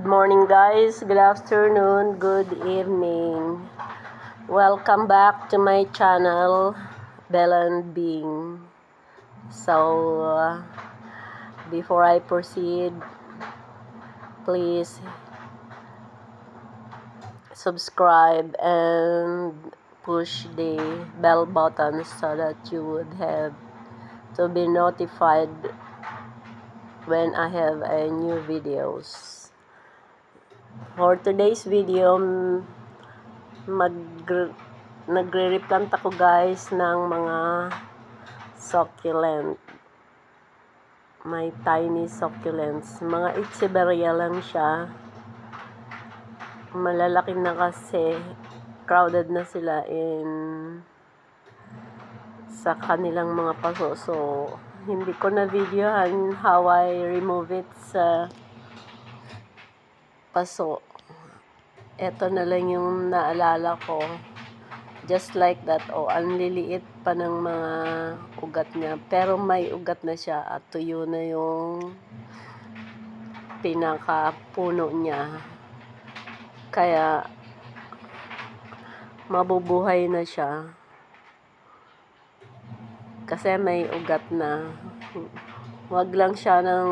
Good morning guys, good afternoon, good evening. Welcome back to my channel, Bella and Bing. So, before I proceed, please subscribe and push the bell button so that you would have to be notified when I have a new videos. For today's video, nagre-replant ako guys ng mga succulent. May tiny succulents. Mga echeveria lang siya. Malalaki na kasi. Crowded na sila sa kanilang mga paso. So, hindi ko na videohan how I remove it sa paso. Ito na lang yung naalala ko. Just like that. Ang liliit pa ng mga ugat niya. Pero may ugat na siya at tuyo na yung pinakapuno niya. Kaya, mabubuhay na siya. Kasi may ugat na. Wag lang siya ng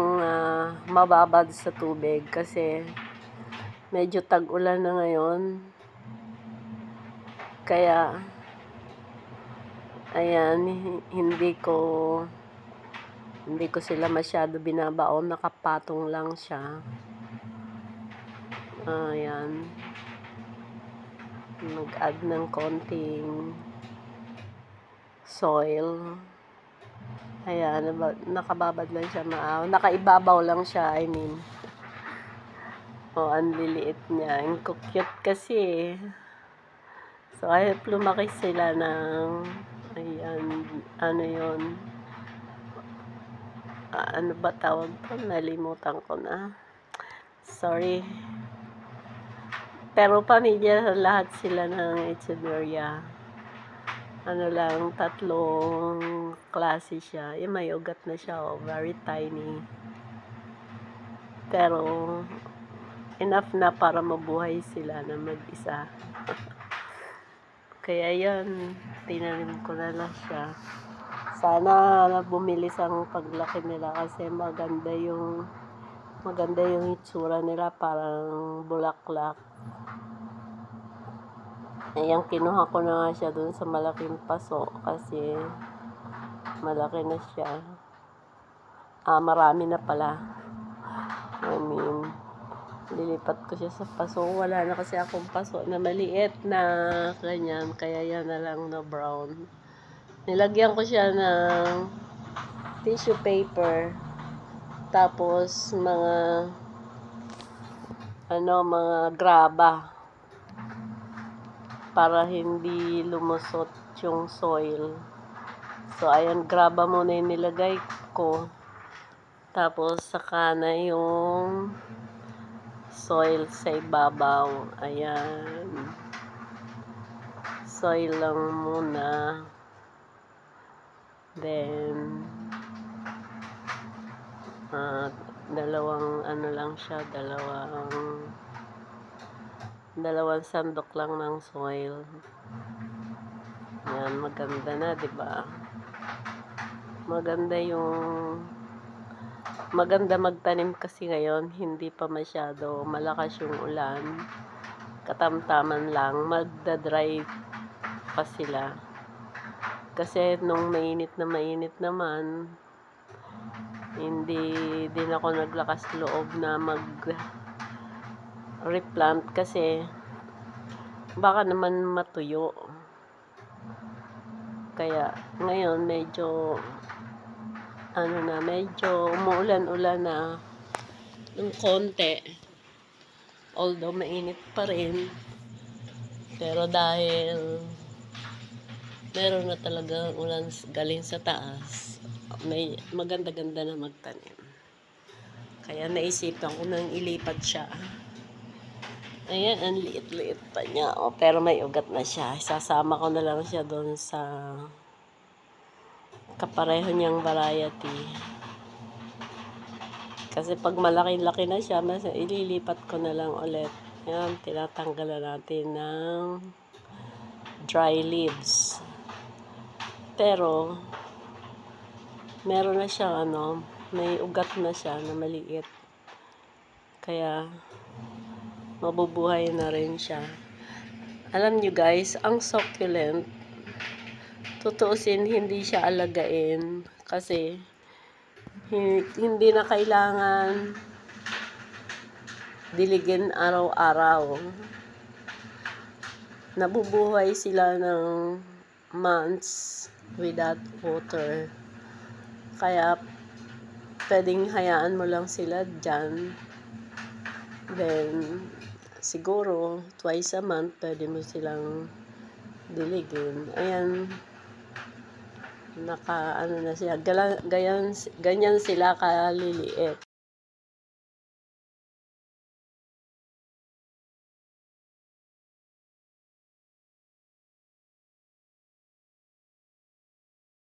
mababad sa tubig. Kasi, medyo tag-ulan na ngayon. Kaya, ayan, hindi ko sila masyado binabaon. Nakapatong lang siya. Ayan. Mag-add ng konting soil. Ayan, nakababad lang siya. Nakaibabaw lang siya, I mean. Ang liliit niya. Ang cute kasi. So, ay lumaki sila ng, ayan, ano yun. Ano ba tawag to? Nalimutan ko na. Sorry. Pero pamilya lahat sila ng echeveria. Ano lang, 3 klase siya. May ugat na siya, very tiny. Pero, enough na para mabuhay sila na mag-isa. Kaya yan, tinanim ko na lang siya. Sana bumilis ang paglaki nila kasi maganda yung itsura nila, parang bulaklak. Ayan, kinuha ko na nga siya dun sa malaking paso kasi malaki na siya. Marami na pala. I mean, lilipat ko siya sa paso. Wala na kasi akong paso na maliit na ganyan. Kaya yan na lang na brown. Nilagyan ko siya ng tissue paper. Tapos mga graba. Para hindi lumusot yung soil. So, ayan, graba muna yung nilagay ko. Tapos, saka na yung soil sa ibabaw. Ayan. Soil lang muna. Then, dalawang sandok lang ng soil. Yan, maganda na, 'di ba? Maganda magtanim kasi ngayon, hindi pa masyado malakas yung ulan. Katamtaman lang, magda-dry pa sila. Kasi nung mainit naman, hindi din ako naglakas loob na replant kasi baka naman matuyo. Kaya ngayon medyo umuulan-ulan na ng konti. Although mainit pa rin. Pero dahil meron na talaga ulan galing sa taas, may maganda-ganda na magtanim. Kaya naisipan ko nang ilipat siya. Ayan, ang liit-liit pa niya. Pero may ugat na siya. Isasama ko na lang siya doon sa kapareho niyang variety. Kasi pag malaki-laki na siya, mas ililipat ko na lang ulit. Yan, tinatanggalan natin ng dry leaves. Pero, meron na siyang may ugat na siya na maliit. Kaya, mabubuhay na rin siya. Alam nyo guys, ang succulent, tutuusin hindi siya alagain kasi hindi na kailangan diligin araw-araw. Nabubuhay sila ng months without water. Kaya pwedeng hayaan mo lang sila dyan. Then, siguro, twice a month, pwede mo silang diligin. Ayan, na siya. Ganyan sila kaliliit.